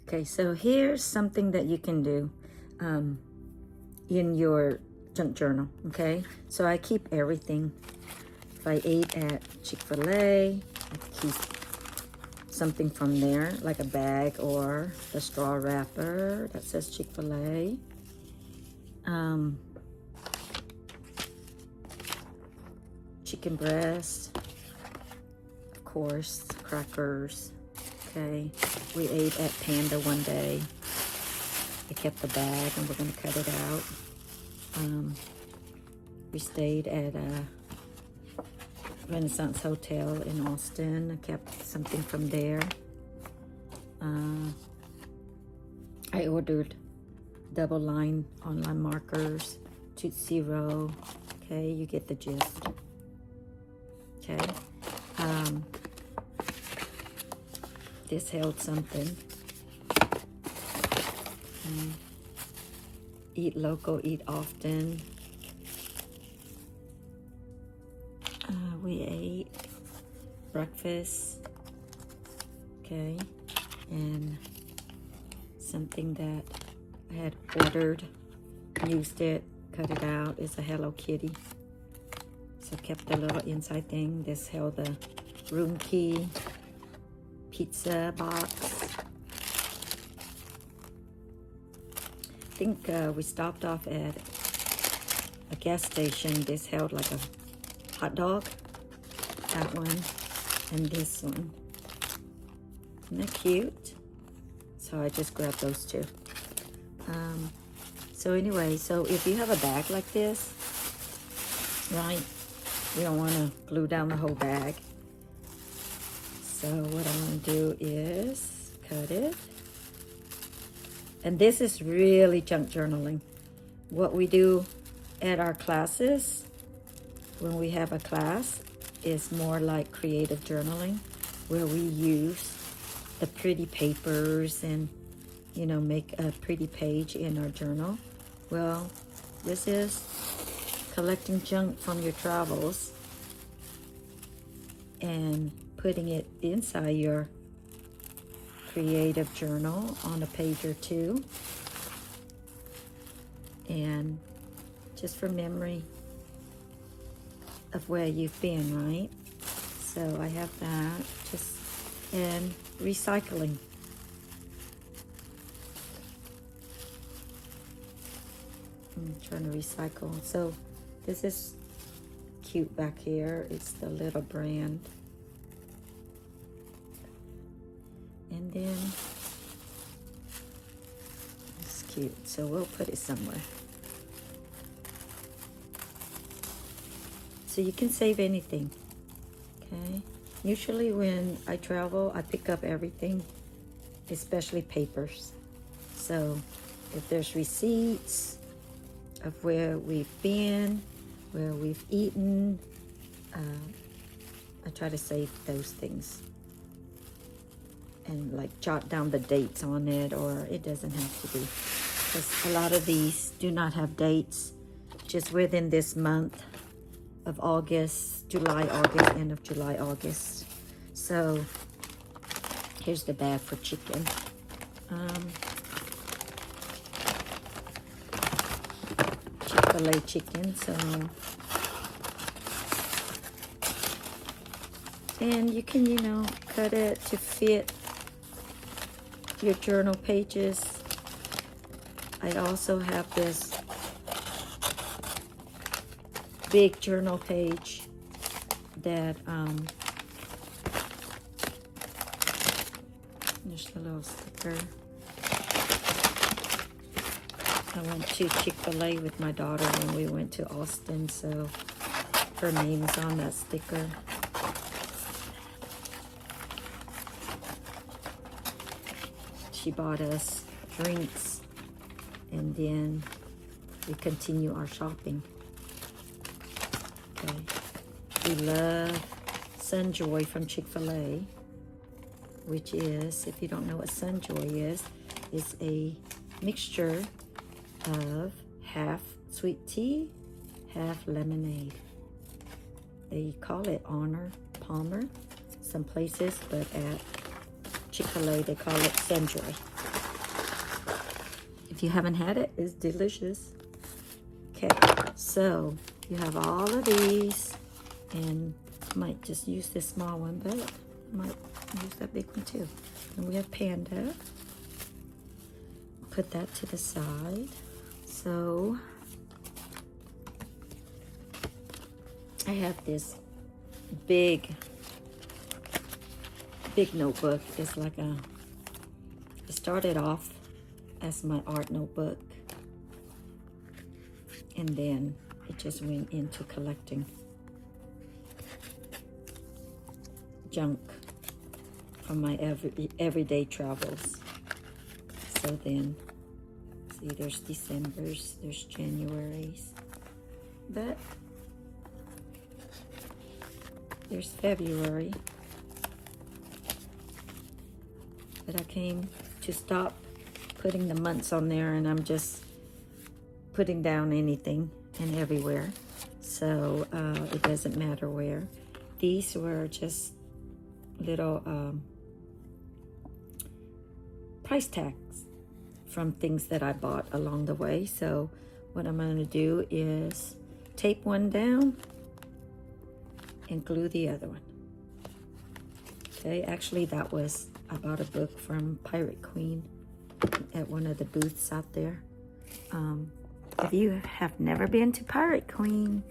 Okay, so here's something that you can do in your junk journal, okay? So I keep everything. If I ate at Chick-fil-A, I keep something from there, like a bag or the straw wrapper that says Chick-fil-A. Chicken breast, of course, crackers. Okay, we ate at Panda one day. I kept the bag and we're gonna cut it out. We stayed at a Renaissance Hotel in Austin. I kept something from there. I ordered double line online markers, Tootsie Roll. Okay, you get the gist. Okay. This held something. Eat local, eat often. We ate breakfast, okay, and something that I had ordered, used it, cut it out, is a Hello Kitty. So kept the little inside thing. This held the room key, pizza box. I think we stopped off at a gas station. This held like a hot dog, that one, and this one. Isn't that cute? So I just grabbed those two. So anyway, so if you have a bag like this, right, you don't want to glue down the whole bag. So what I'm going to do is cut it. And this is really junk journaling. What we do at our classes, when we have a class, is more like creative journaling, where we use the pretty papers and, you know, make a pretty page in our journal. Well, this is collecting junk from your travels and putting it inside your creative journal on a page or two, and just for memory of where you've been, right? So I have that, just, and recycling. I'm trying to recycle. So this is cute back here. It's the little brand. And then it's cute, so we'll put it somewhere. So you can save anything, okay? Usually when I travel, I pick up everything, especially papers. So if there's receipts of where we've been, where we've eaten, I try to save those things. And like jot down the dates on it, or it doesn't have to be, because a lot of these do not have dates, just within this month of August, July, August, end of July, August. So here's the bag for chicken. Chick-fil-A chicken. So, and you can, you know, cut it to fit your journal pages. I also have this big journal page that there's a little sticker. I went to Chick-fil-A with my daughter when we went to Austin, so her name's on that sticker. She bought us drinks, and then we continue our shopping. Okay, we love Sunjoy from Chick-fil-A, which is, if you don't know what Sunjoy is a mixture of half sweet tea, half lemonade. They call it Palmer, some places, but at Chick-fil-A they call it Sunjoy. If you haven't had it, it's delicious. Okay, so you have all of these, and I might just use this small one, but I might use that big one too. And we have Panda. Put that to the side. So I have this big notebook. It's like it started off as my art notebook, and then it just went into collecting junk from my everyday travels. So then, see, there's December's, there's January's, but there's February. But I came to stop putting the months on there, and I'm just putting down anything and everywhere. So it doesn't matter where. These were just little price tags from things that I bought along the way. So what I'm going to do is tape one down and glue the other one. Okay, actually I bought a book from Pirate Queen at one of the booths out there. If you have never been to Pirate Queen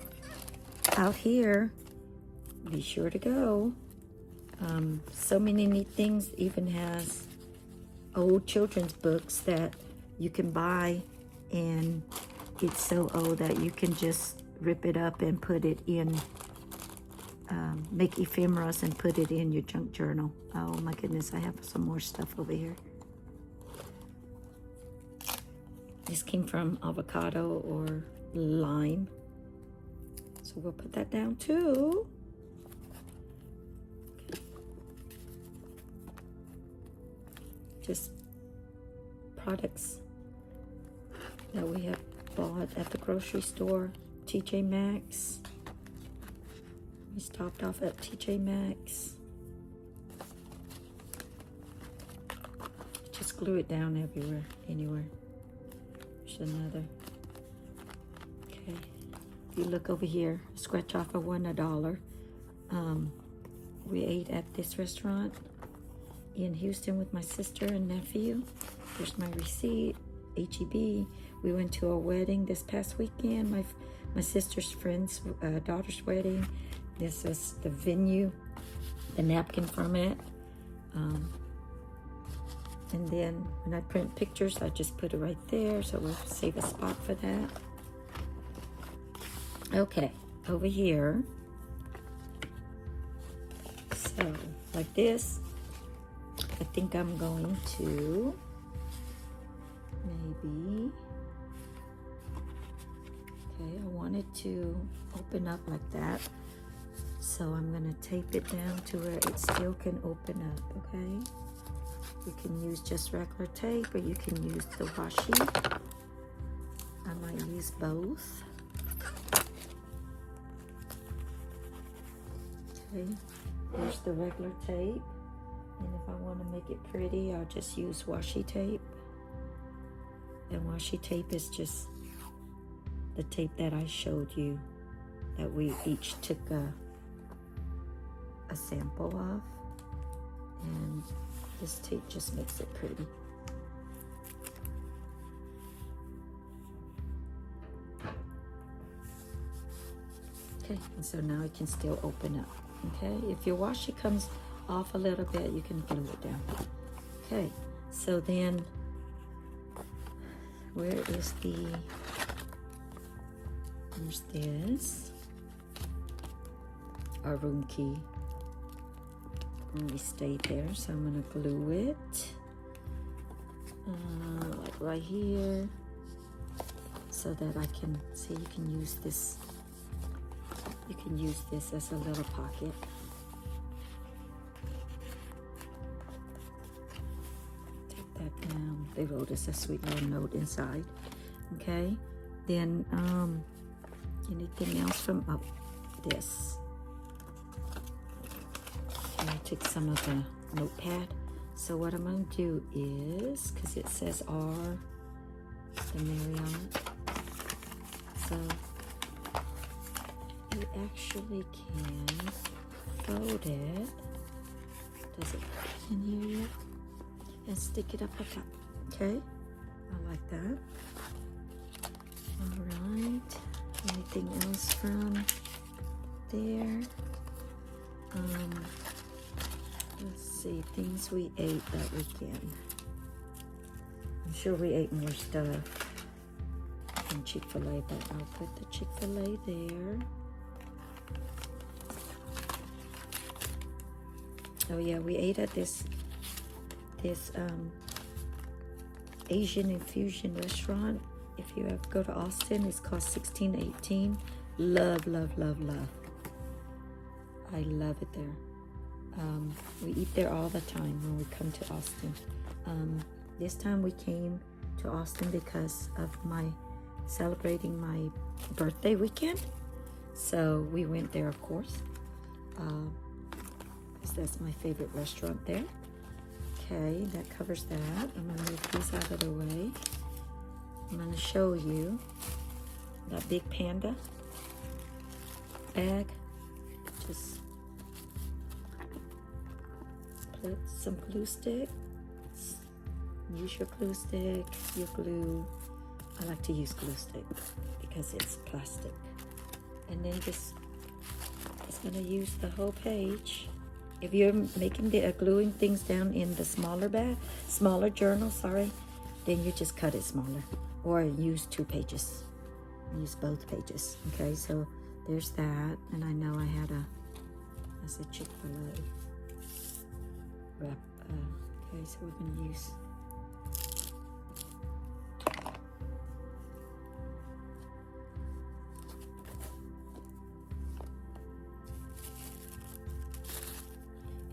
out here, be sure to go. So many neat things. Even has old children's books that you can buy, and it's so old that you can just rip it up and put it in, make ephemeras and put it in your junk journal. Oh my goodness, I have some more stuff over here. This came from avocado or lime. So we'll put that down too. Okay. Just products that we have bought at the grocery store. TJ Maxx. We stopped off at TJ Maxx. Just glue it down everywhere, anywhere. There's another. Okay. If you look over here, scratch off a $1. We ate at this restaurant in Houston with my sister and nephew. Here's my receipt. HEB. We went to a wedding this past weekend. My sister's friend's daughter's wedding. This is the venue, the napkin from it. And then when I print pictures, I just put it right there, so we'll save a spot for that. Okay, over here. So, like this, I think I'm going to maybe, okay, I want it to open up like that. So I'm going to tape it down to where it still can open up, okay? You can use just regular tape, or you can use the washi. I might use both. Okay, here's the regular tape. And if I want to make it pretty, I'll just use washi tape. And washi tape is just the tape that I showed you, that we each took a sample of. And this tape just makes it pretty. Okay, and so now it can still open up. Okay, if your washi comes off a little bit, you can glue it down. Okay, so then where is there's this, our room key. And we stayed there, so I'm gonna glue it like right here, so that I can see. You can use this. You can use this as a little pocket. Take that down. They wrote us a sweet little note inside. Okay. Then anything else from this? I took some of the notepad. So what I'm going to do is, because it says R It's the Marriott. So you actually can fold it. Does it fit in here yet? And stick it up like that. Okay, I like that. All right. Anything else from there? Let's see, things we ate that weekend. I'm sure we ate more stuff than Chick-fil-A, but I'll put the Chick-fil-A there. Oh yeah, we ate at this Asian infusion restaurant. If you ever go to Austin, it's called 1618. Love, love, love, love. I love it there. We eat there all the time when we come to Austin. This time we came to Austin because of celebrating my birthday weekend. So we went there, of course. Because that's my favorite restaurant there. Okay, that covers that. I'm gonna move these out of the way. I'm gonna show you that big panda bag. Just put some glue sticks. Use your glue stick, your glue. I like to use glue stick because it's plastic. And then just gonna use the whole page. If you're making gluing things down in the smaller journal, then you just cut it smaller, or use 2 pages. Use both pages. Okay, so there's that, and I know I had that's a Chick-fil-A wrap. Okay, so we're gonna use.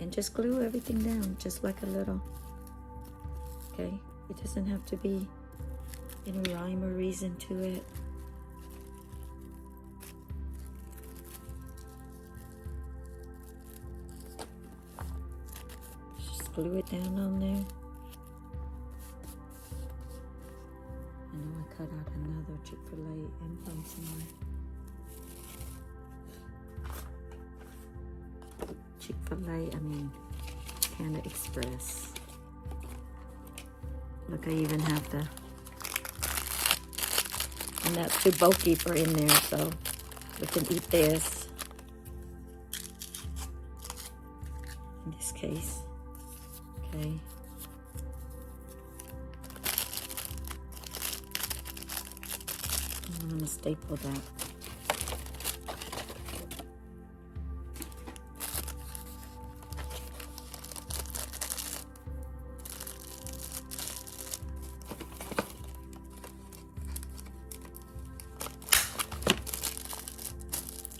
And just glue everything down, just like a little, okay? It doesn't have to be any rhyme or reason to it. Just glue it down on there. I know I cut out another Chick-fil-A emblem somewhere. Chick-fil-A, Panda Express. Look, I even have and that's too bulky for in there, so we can eat this. In this case, okay. I'm gonna staple that.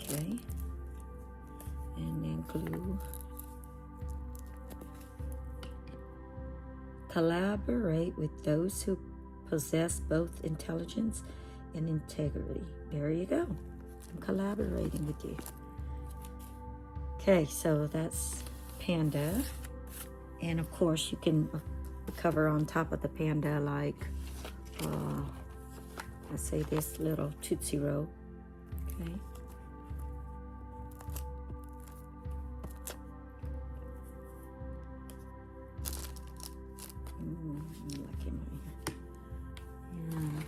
Okay, and then glue. Collaborate with those who possess both intelligence and integrity. There you go. I'm collaborating with you. Okay, so that's panda. And of course you can cover on top of the panda like, let's say this little Tootsie Roll. Okay. Like him right here. Yeah.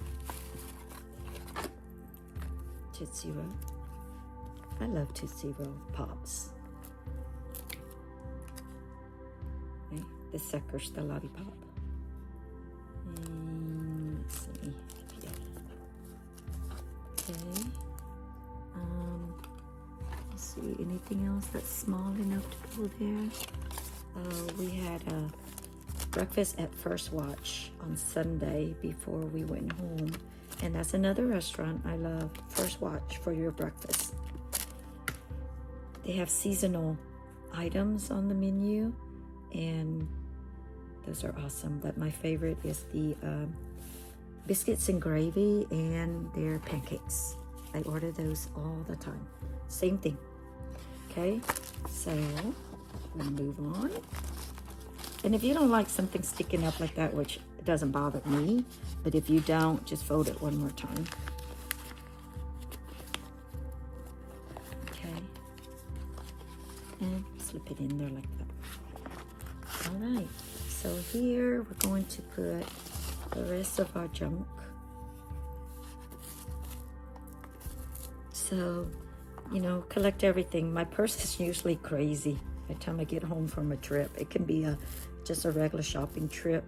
Tootsie Roll. I love Tootsie Roll Pops. Okay. The sucker's the lollipop. And let's see. Okay. Let's see. Anything else that's small enough to go there? We had a breakfast at First Watch on Sunday before we went home, and that's another restaurant I love. First Watch for your breakfast. They have seasonal items on the menu, and those are awesome. But my favorite is the biscuits and gravy and their pancakes. I order those all the time. Same thing. Okay, so we'll move on. And if you don't like something sticking up like that, which doesn't bother me, but if you don't, just fold it one more time. Okay. And slip it in there like that. All right. So here we're going to put the rest of our junk. So, you know, collect everything. My purse is usually crazy by the time I get home from a trip. It can be just a regular shopping trip.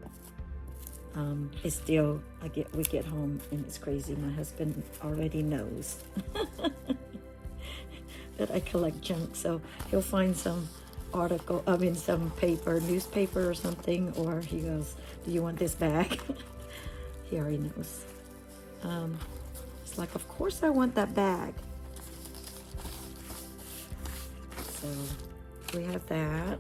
It's still, we get home and it's crazy. My husband already knows that I collect junk. So he'll find some article, some newspaper or something, or he goes, do you want this bag? He already knows. It's like, of course I want that bag. So we have that.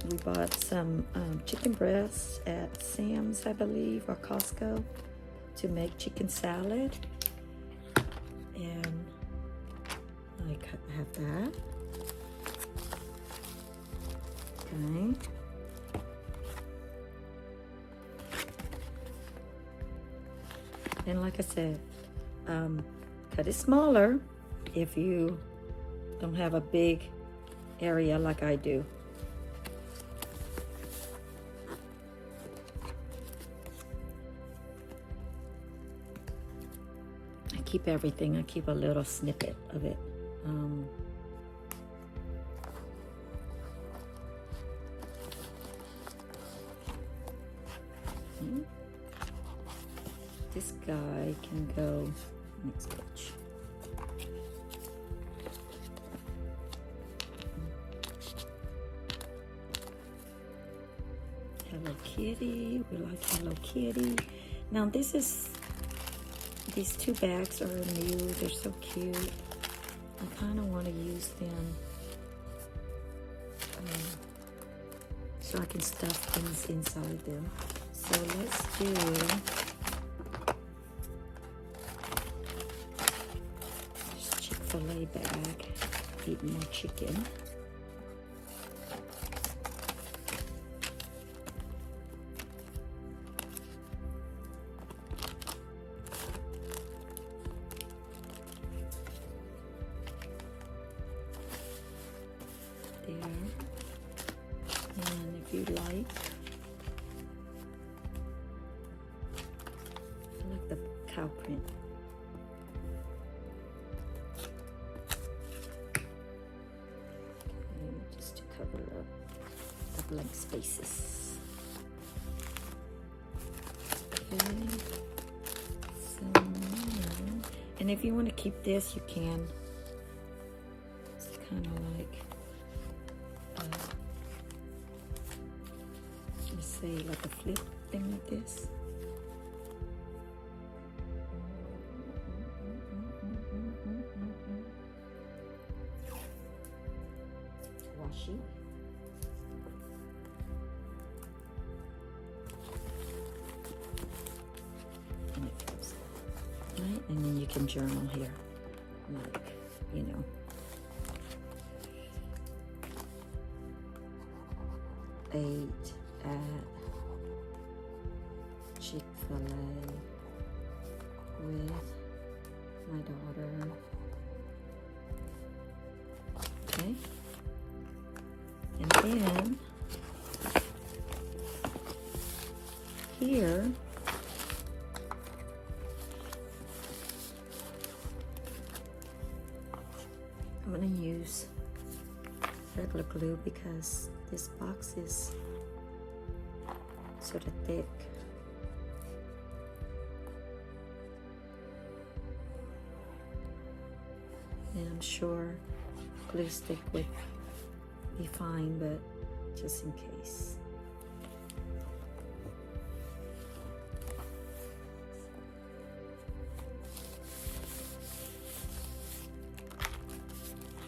We bought some chicken breasts at Sam's, I believe, or Costco to make chicken salad. And I have that. Okay. And like I said, cut it smaller if you don't have a big area like I do. I keep everything. I keep a little snippet of it. This guy can go next page. Hello Kitty. We like Hello Kitty. Now these two bags are new. They're so cute. I kind of want to use them so I can stuff things inside them. So let's do this Chick-fil-A bag. Eating more chicken. And if you like, I like the cow print. Okay, just to cover up the blank spaces. Okay. So, and if you want to keep this, you can. It's kind of like, say like a flip thing like this. Washi. And it goes, right? And then you can journal here, like, you know. Ate at Chick-fil-A with my daughter. Okay. And then here I'm going to use regular glue because this box is sort of thick. And I'm sure glue stick would be fine, but just in case.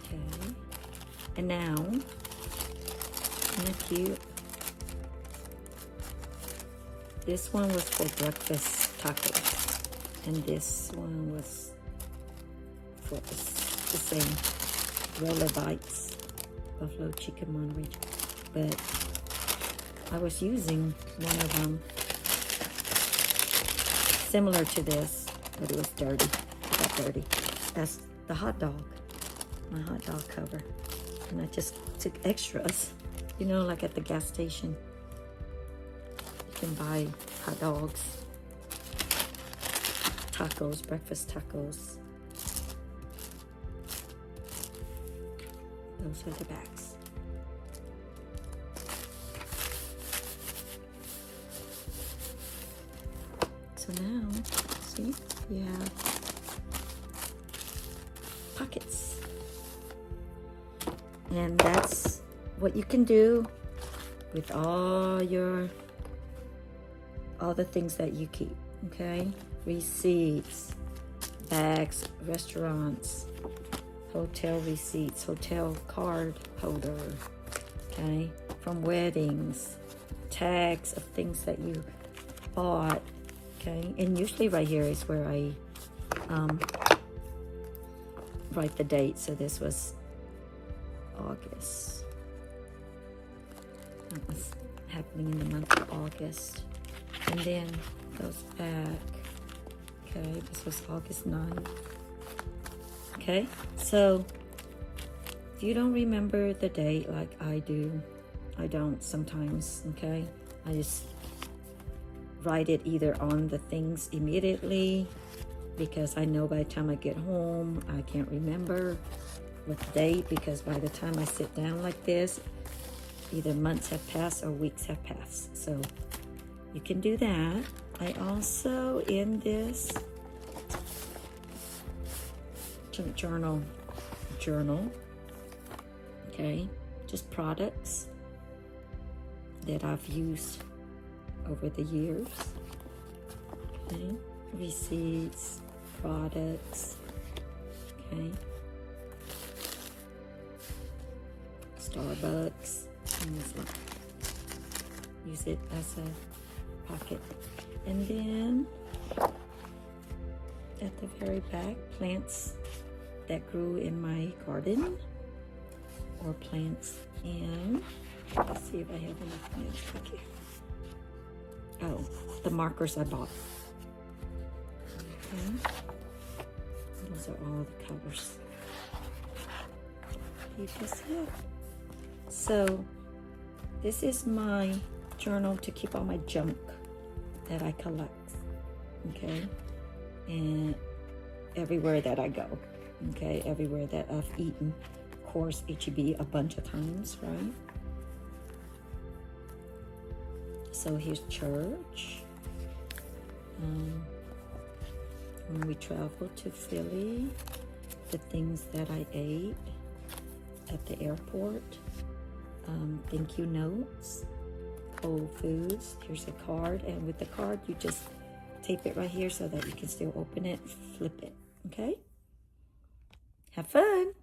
Okay. And now, isn't that cute? This one was for breakfast tacos, and this one was for the same roller bites, buffalo chicken Monterey. but I was using one of them similar to this, but it was dirty. It got dirty. That's the hot dog, my hot dog cover. And I just took extras, you know, like at the gas station. You can buy hot dogs, tacos, breakfast tacos. Those are the bags. So now, see, you have pockets. And that's what you can do with all the things that you keep, okay? Receipts, bags, restaurants, hotel receipts, hotel card holder, okay? From weddings, tags of things that you bought, okay? And usually right here is where I write the date. So this was August. That was happening in the month of August. And then goes back. Okay, this was August 9th. Okay, so if you don't remember the date like I do, I don't sometimes, okay? I just write it either on the things immediately because I know by the time I get home, I can't remember what date, because by the time I sit down like this, either months have passed or weeks have passed. So you can do that. I also, in this journal, okay, just products that I've used over the years, okay, receipts, products, okay, Starbucks, use it as a pocket. And then at the very back, plants that grew in my garden, or plants in, let's see if I have any plants back here. Oh, the markers I bought. Okay. Those are all the colors. You can see it. So this is my journal to keep all my junk that I collect, okay? And everywhere that I go, okay? Everywhere that I've eaten. Of course, HEB a bunch of times, right? So here's church. When we traveled to Philly, the things that I ate at the airport, thank you notes, Whole Foods. Here's a card, and with the card, you just tape it right here so that you can still open it, flip it, okay? Have fun!